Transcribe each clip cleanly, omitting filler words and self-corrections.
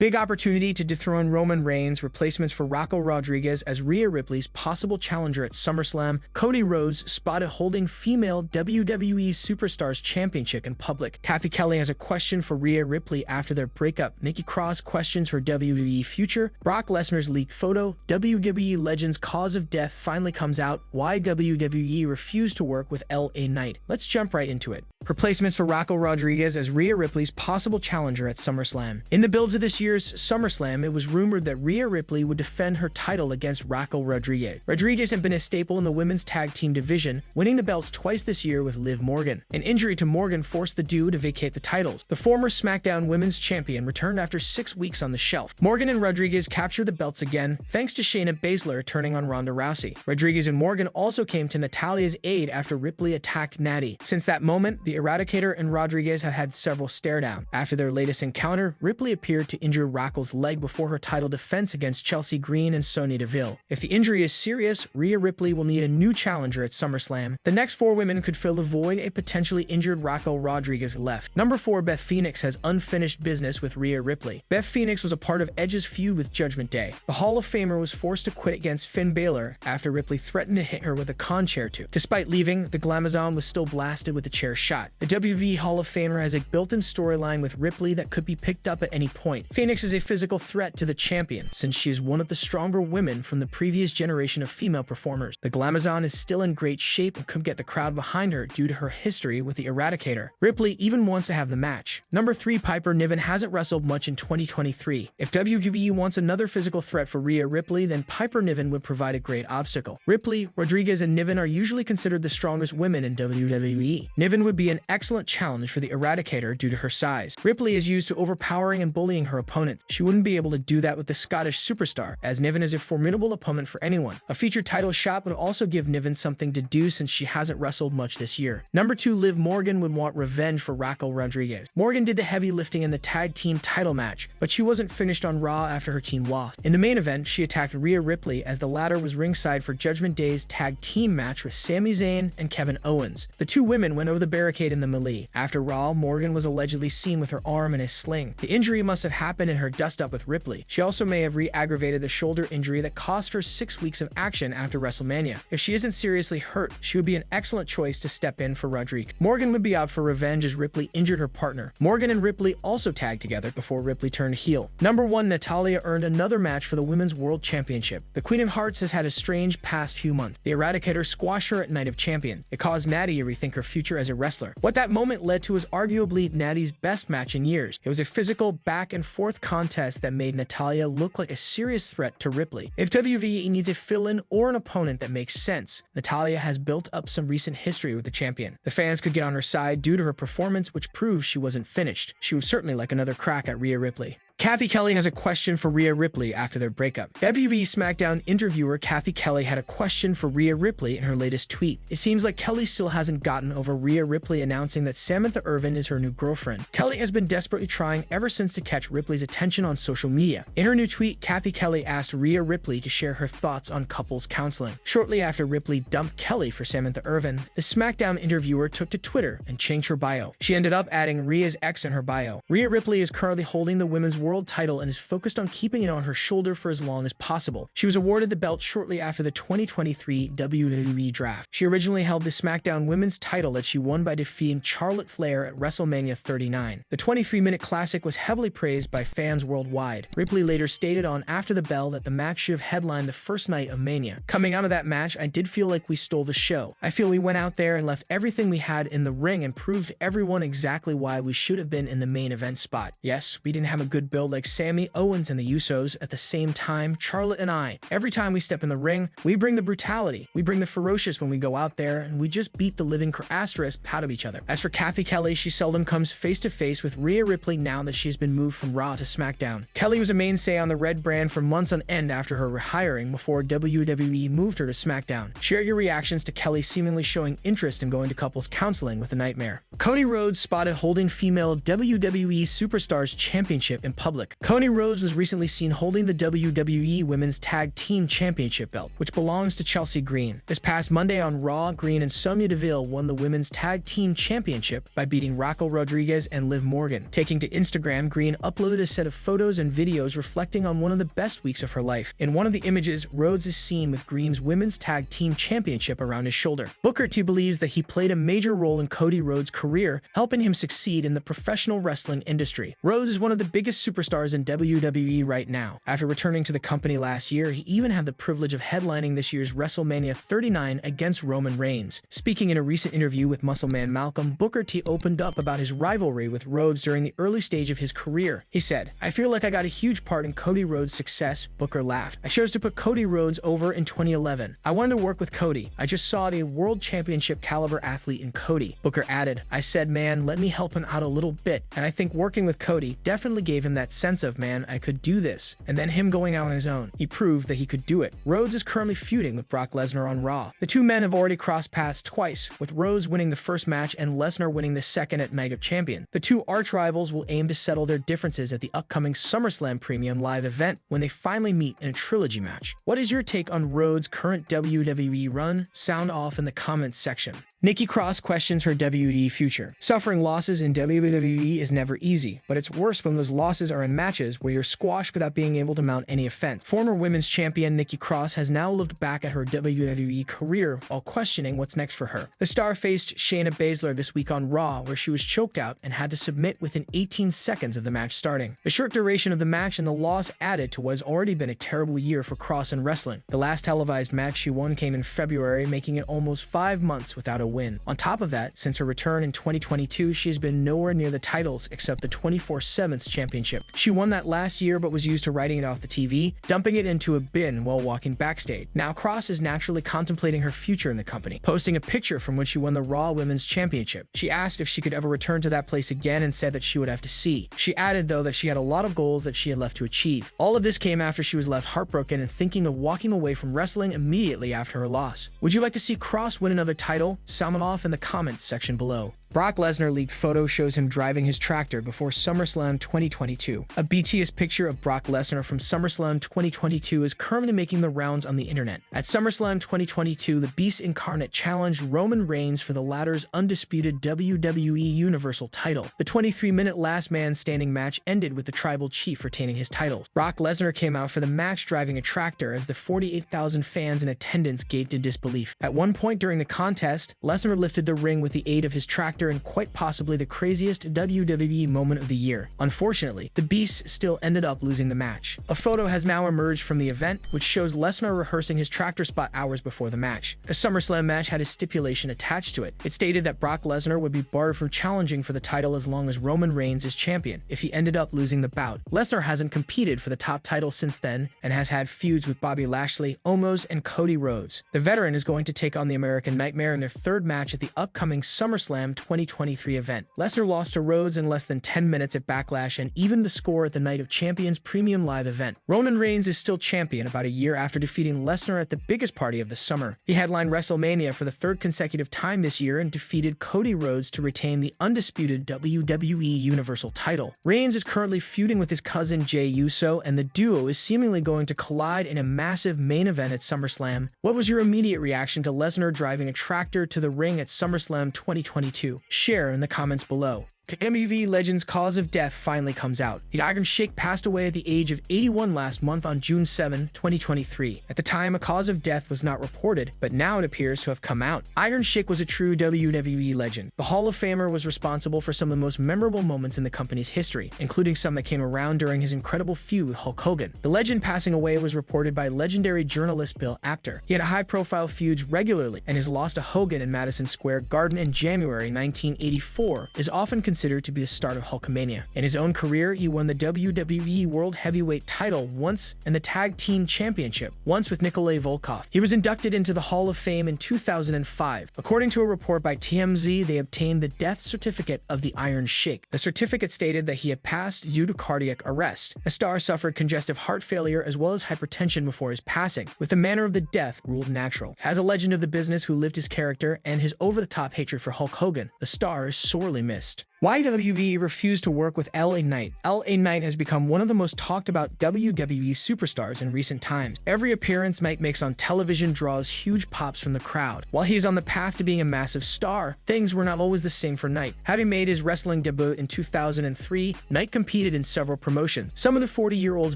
Big opportunity to dethrone Roman Reigns, replacements for Rocco Rodriguez as Rhea Ripley's possible challenger at SummerSlam. Cody Rhodes spotted holding female WWE Superstars Championship in public. Cathy Kelley has a question for Rhea Ripley after their breakup. Nikki Cross questions her WWE future. Brock Lesnar's leaked photo. WWE legend's cause of death finally comes out. Why WWE refused to work with LA Knight. Let's jump right into it. Replacements for Rocco Rodriguez as Rhea Ripley's possible challenger at SummerSlam. In the build to this year's SummerSlam, it was rumored that Rhea Ripley would defend her title against Rocco Rodriguez. Rodriguez had been a staple in the women's tag team division, winning the belts twice this year with Liv Morgan. An injury to Morgan forced the duo to vacate the titles. The former SmackDown Women's Champion returned after 6 weeks on the shelf. Morgan and Rodriguez captured the belts again, thanks to Shayna Baszler turning on Ronda Rousey. Rodriguez and Morgan also came to Natalya's aid after Ripley attacked Natty. Since that moment, the Eradicator and Rodriguez have had several stare-down. After their latest encounter, Ripley appeared to injure Rocco's leg before her title defense against Chelsea Green and Sonya Deville. If the injury is serious, Rhea Ripley will need a new challenger at SummerSlam. The next 4 women could fill the void a potentially injured Rocco Rodriguez left. Number 4, Beth Phoenix has unfinished business with Rhea Ripley. Beth Phoenix was a part of Edge's feud with Judgment Day. The Hall of Famer was forced to quit against Finn Balor after Ripley threatened to hit her with a con chair too. Despite leaving, the Glamazon was still blasted with a chair shot. The WWE Hall of Famer has a built-in storyline with Ripley that could be picked up at any point. Phoenix is a physical threat to the champion, since she is one of the stronger women from the previous generation of female performers. The Glamazon is still in great shape and could get the crowd behind her due to her history with the Eradicator. Ripley even wants to have the match. Number 3, Piper Niven hasn't wrestled much in 2023. If WWE wants another physical threat for Rhea Ripley, then Piper Niven would provide a great obstacle. Ripley, Rodriguez, and Niven are usually considered the strongest women in WWE. Niven would be an excellent challenge for the Eradicator due to her size. Ripley is used to overpowering and bullying her opponents. She wouldn't be able to do that with the Scottish superstar, as Niven is a formidable opponent for anyone. A featured title shot would also give Niven something to do since she hasn't wrestled much this year. Number 2, Liv Morgan would want revenge for Rocco Rodriguez. Morgan did the heavy lifting in the tag team title match, but she wasn't finished on Raw after her team lost. In the main event, she attacked Rhea Ripley as the latter was ringside for Judgment Day's tag team match with Sami Zayn and Kevin Owens. The 2 women went over the barricade in the melee. After Raw, Morgan was allegedly seen with her arm in a sling. The injury must have happened in her dust-up with Ripley. She also may have re-aggravated the shoulder injury that cost her 6 weeks of action after WrestleMania. If she isn't seriously hurt, she would be an excellent choice to step in for Rodriguez. Morgan would be out for revenge as Ripley injured her partner. Morgan and Ripley also tagged together before Ripley turned heel. Number 1, Natalya earned another match for the Women's World Championship. The Queen of Hearts has had a strange past few months. The Eradicator squashed her at Night of Champions. It caused Natty to rethink her future as a wrestler. What that moment led to was arguably Natty's best match in years. It was a physical back-and-forth contest that made Natalya look like a serious threat to Ripley. If WWE needs a fill-in or an opponent that makes sense, Natalya has built up some recent history with the champion. The fans could get on her side due to her performance, which proves she wasn't finished. She would certainly like another crack at Rhea Ripley. Cathy Kelley has a question for Rhea Ripley after their breakup. WWE SmackDown interviewer Cathy Kelley had a question for Rhea Ripley in her latest tweet. It seems like Kelley still hasn't gotten over Rhea Ripley announcing that Samantha Irvin is her new girlfriend. Kelley has been desperately trying ever since to catch Ripley's attention on social media. In her new tweet, Cathy Kelley asked Rhea Ripley to share her thoughts on couples counseling. Shortly after Ripley dumped Kelley for Samantha Irvin, the SmackDown interviewer took to Twitter and changed her bio. She ended up adding Rhea's ex in her bio. Rhea Ripley is currently holding the Women's World title and is focused on keeping it on her shoulder for as long as possible. She was awarded the belt shortly after the 2023 WWE Draft. She originally held the SmackDown Women's title that she won by defeating Charlotte Flair at WrestleMania 39. The 23-minute classic was heavily praised by fans worldwide. Ripley later stated on After the Bell that the match should have headlined the first night of Mania. Coming out of that match, I did feel like we stole the show. I feel we went out there and left everything we had in the ring and proved to everyone exactly why we should have been in the main event spot. Yes, we didn't have a good build like Sami, Owens, and the Usos. At the same time, Charlotte and I, every time we step in the ring, we bring the brutality, we bring the ferocious when we go out there, and we just beat the living asterisk out of each other. As for Cathy Kelley, she seldom comes face to face with Rhea Ripley now that she's been moved from Raw to SmackDown. Kelley was a mainstay on the Red brand for months on end after her rehiring before WWE moved her to SmackDown. Share your reactions to Kelley seemingly showing interest in going to couples counseling with a nightmare. Cody Rhodes spotted holding female WWE Superstars Championship in public. Cody Rhodes was recently seen holding the WWE Women's Tag Team Championship belt, which belongs to Chelsea Green. This past Monday on Raw, Green and Sonya Deville won the Women's Tag Team Championship by beating Raquel Rodriguez and Liv Morgan. Taking to Instagram, Green uploaded a set of photos and videos reflecting on one of the best weeks of her life. In one of the images, Rhodes is seen with Green's Women's Tag Team Championship around his shoulder. Booker T believes that he played a major role in Cody Rhodes' career, helping him succeed in the professional wrestling industry. Rhodes is one of the biggest superstars in WWE right now. After returning to the company last year, he even had the privilege of headlining this year's WrestleMania 39 against Roman Reigns. Speaking in a recent interview with Muscleman Malcolm, Booker T opened up about his rivalry with Rhodes during the early stage of his career. He said, "I feel like I got a huge part in Cody Rhodes' success." Booker laughed. "I chose to put Cody Rhodes over in 2011. I wanted to work with Cody. I just saw a world championship caliber athlete in Cody." Booker added, "I said, man, let me help him out a little bit. And I think working with Cody definitely gave him that sense of, man, I could do this." And then him going out on his own. He proved that he could do it. Rhodes is currently feuding with Brock Lesnar on Raw. The two men have already crossed paths twice, with Rhodes winning the first match and Lesnar winning the second at Night of Champions. The two arch rivals will aim to settle their differences at the upcoming SummerSlam Premium Live event when they finally meet in a trilogy match. What is your take on Rhodes' current WWE run? Sound off in the comments section. Nikki Cross questions her WWE future. Suffering losses in WWE is never easy, but it's worse when those losses are in matches where you're squashed without being able to mount any offense. Former women's champion Nikki Cross has now looked back at her WWE career while questioning what's next for her. The star faced Shayna Baszler this week on Raw, where she was choked out and had to submit within 18 seconds of the match starting. The short duration of the match and the loss added to what has already been a terrible year for Cross in wrestling. The last televised match she won came in February, making it almost 5 months without a win. On top of that, since her return in 2022, she has been nowhere near the titles except the 24/7 championship. She won that last year but was used to writing it off the TV, dumping it into a bin while walking backstage. Now Cross is naturally contemplating her future in the company, posting a picture from when she won the Raw Women's Championship. She asked if she could ever return to that place again and said that she would have to see. She added, though, that she had a lot of goals that she had left to achieve. All of this came after she was left heartbroken and thinking of walking away from wrestling immediately after her loss. Would you like to see Cross win another title? Sound off in the comments section below. Brock Lesnar leaked photo shows him driving his tractor before SummerSlam 2022. A BTS picture of Brock Lesnar from SummerSlam 2022 is currently making the rounds on the internet. At SummerSlam 2022, the Beast Incarnate challenged Roman Reigns for the latter's undisputed WWE Universal title. The 23-minute last man standing match ended with the Tribal Chief retaining his titles. Brock Lesnar came out for the match driving a tractor as the 48,000 fans in attendance gaped in disbelief. At one point during the contest, Lesnar lifted the ring with the aid of his tractor in quite possibly the craziest WWE moment of the year. Unfortunately, the Beast still ended up losing the match. A photo has now emerged from the event, which shows Lesnar rehearsing his tractor spot hours before the match. A SummerSlam match had a stipulation attached to it. It stated that Brock Lesnar would be barred from challenging for the title as long as Roman Reigns is champion, if he ended up losing the bout. Lesnar hasn't competed for the top title since then, and has had feuds with Bobby Lashley, Omos, and Cody Rhodes. The veteran is going to take on the American Nightmare in their third match at the upcoming SummerSlam 2023 event. Lesnar lost to Rhodes in less than 10 minutes at Backlash and evened the score at the Night of Champions Premium Live event. Roman Reigns is still champion about a year after defeating Lesnar at the biggest party of the summer. He headlined WrestleMania for the third consecutive time this year and defeated Cody Rhodes to retain the undisputed WWE Universal title. Reigns is currently feuding with his cousin Jey Uso, and the duo is seemingly going to collide in a massive main event at SummerSlam. What was your immediate reaction to Lesnar driving a tractor to the ring at SummerSlam 2022? Share in the comments below. WWE legend's cause of death finally comes out. The Iron Sheik passed away at the age of 81 last month on June 7, 2023. At the time, a cause of death was not reported, but now it appears to have come out. Iron Sheik was a true WWE legend. The Hall of Famer was responsible for some of the most memorable moments in the company's history, including some that came around during his incredible feud with Hulk Hogan. The legend passing away was reported by legendary journalist Bill Apter. He had high-profile feuds regularly, and his loss to Hogan in Madison Square Garden in January 1984 is often considered to be the start of Hulkamania. In his own career, he won the WWE World Heavyweight title once and the Tag Team Championship once with Nikolai Volkov. He was inducted into the Hall of Fame in 2005. According to a report by TMZ, they obtained the death certificate of the Iron Sheik. The certificate stated that he had passed due to cardiac arrest. The star suffered congestive heart failure as well as hypertension before his passing, with the manner of the death ruled natural. As a legend of the business who lived his character and his over-the-top hatred for Hulk Hogan, the star is sorely missed. Why WWE refused to work with LA Knight. LA Knight has become one of the most talked about WWE superstars in recent times. Every appearance Knight makes on television draws huge pops from the crowd. While he's on the path to being a massive star, things were not always the same for Knight. Having made his wrestling debut in 2003, Knight competed in several promotions. Some of the 40-year-old's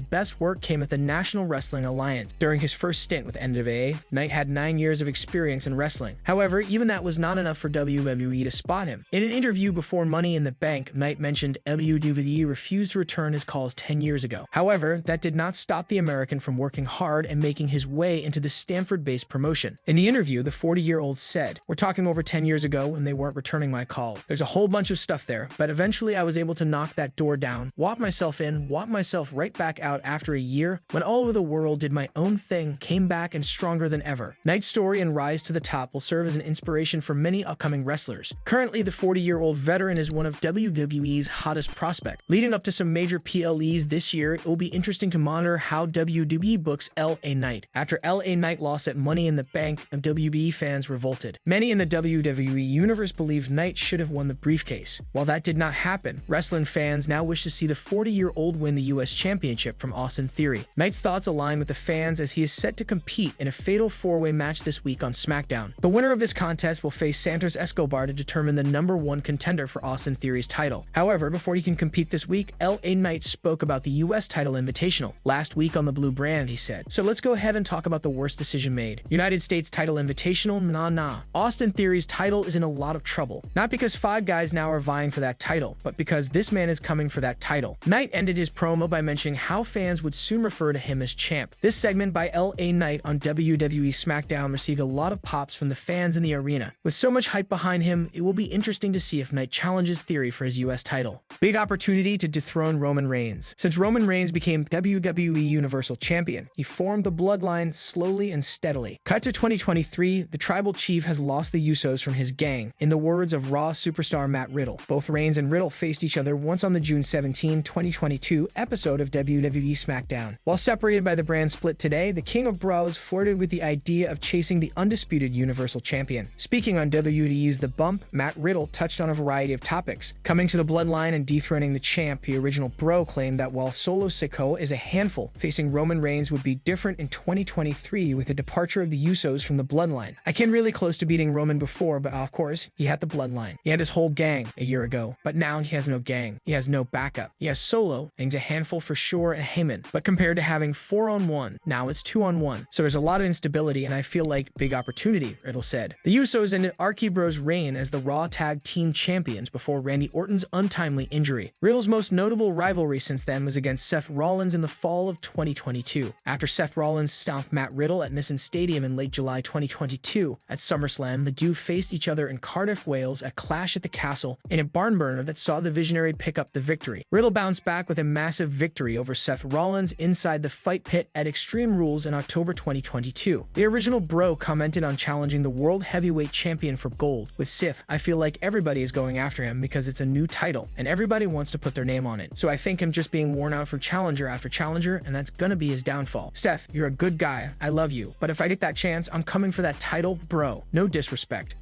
best work came at the National Wrestling Alliance. During his first stint with NWA, Knight had 9 years of experience in wrestling. However, even that was not enough for WWE to spot him. In an interview before Money in the Bank, Knight mentioned WWE refused to return his calls 10 years ago. However, that did not stop the American from working hard and making his way into the Stanford-based promotion. In the interview, the 40-year-old said, "We're talking over 10 years ago when they weren't returning my call. There's a whole bunch of stuff there, but eventually I was able to knock that door down, walk myself in, walk myself right back out after a year, when all over the world did my own thing, came back and stronger than ever." Knight's story and rise to the top will serve as an inspiration for many upcoming wrestlers. Currently, the 40-year-old veteran is one of WWE's hottest prospects. Leading up to some major PLEs this year, it will be interesting to monitor how WWE books LA Knight. After LA Knight lost at Money in the Bank, WWE fans revolted. Many in the WWE universe believe Knight should have won the briefcase. While that did not happen, wrestling fans now wish to see the 40-year-old win the US Championship from Austin Theory. Knight's thoughts align with the fans as he is set to compete in a fatal four-way match this week on SmackDown. The winner of this contest will face Santos Escobar to determine the #1 contender for Austin Theory's title. However, before he can compete this week, LA Knight spoke about the US title invitational. Last week on the Blue Brand, he said, "So let's go ahead and talk about the worst decision made. United States title invitational? Nah. Austin Theory's title is in a lot of trouble. Not because 5 guys now are vying for that title, but because this man is coming for that title." Knight ended his promo by mentioning how fans would soon refer to him as champ. This segment by LA Knight on WWE SmackDown received a lot of pops from the fans in the arena. With so much hype behind him, it will be interesting to see if Knight challenges Theory for his US title. Big opportunity to dethrone Roman Reigns. Since Roman Reigns became WWE Universal Champion, he formed the bloodline slowly and steadily. Cut to 2023, the tribal chief has lost the Usos from his gang. In the words of Raw superstar Matt Riddle, both Reigns and Riddle faced each other once on the June 17, 2022 episode of WWE SmackDown. While separated by the brand split today, the King of Bros flirted with the idea of chasing the undisputed Universal Champion. Speaking on WWE's The Bump, Matt Riddle touched on a variety of topics. Coming to the bloodline and dethroning the champ, the original Bro claimed that while Solo Sikoa is a handful, facing Roman Reigns would be different in 2023 with the departure of the Usos from the bloodline. "I came really close to beating Roman before, but of course, he had the bloodline. He had his whole gang a year ago, but now he has no gang. He has no backup. He has Solo, and he's a handful for sure, and Heyman. But compared to having 4-on-1, now it's 2-on-1. So there's a lot of instability, and I feel like big opportunity," Riddle said. The Usos ended Archie Bros' reign as the Raw Tag Team Champions before Randy Orton's untimely injury. Riddle's most notable rivalry since then was against Seth Rollins in the fall of 2022. After Seth Rollins stomped Matt Riddle at Nissan Stadium in late July 2022, at SummerSlam, the two faced each other in Cardiff, Wales at Clash at the Castle in a barn burner that saw the Visionary pick up the victory. Riddle bounced back with a massive victory over Seth Rollins inside the Fight Pit at Extreme Rules in October 2022. The original Bro commented on challenging the World Heavyweight Champion for gold. With Sith, "I feel like everybody is going after him because it's a new title, and everybody wants to put their name on it. So I think him just being worn out for challenger after challenger, and that's gonna be his downfall. Steph, you're a good guy. I love you. But if I get that chance, I'm coming for that title, bro. No disrespect."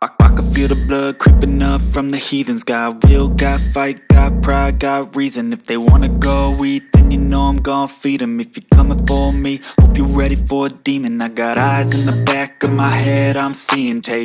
I can feel the blood creeping up from the heathens. Got will, got fight, got pride, got reason. If they wanna go eat, then you know I'm gon' feed them. If you're coming for me, hope you're ready for a demon. I got eyes in the back of my head, I'm seeing. Take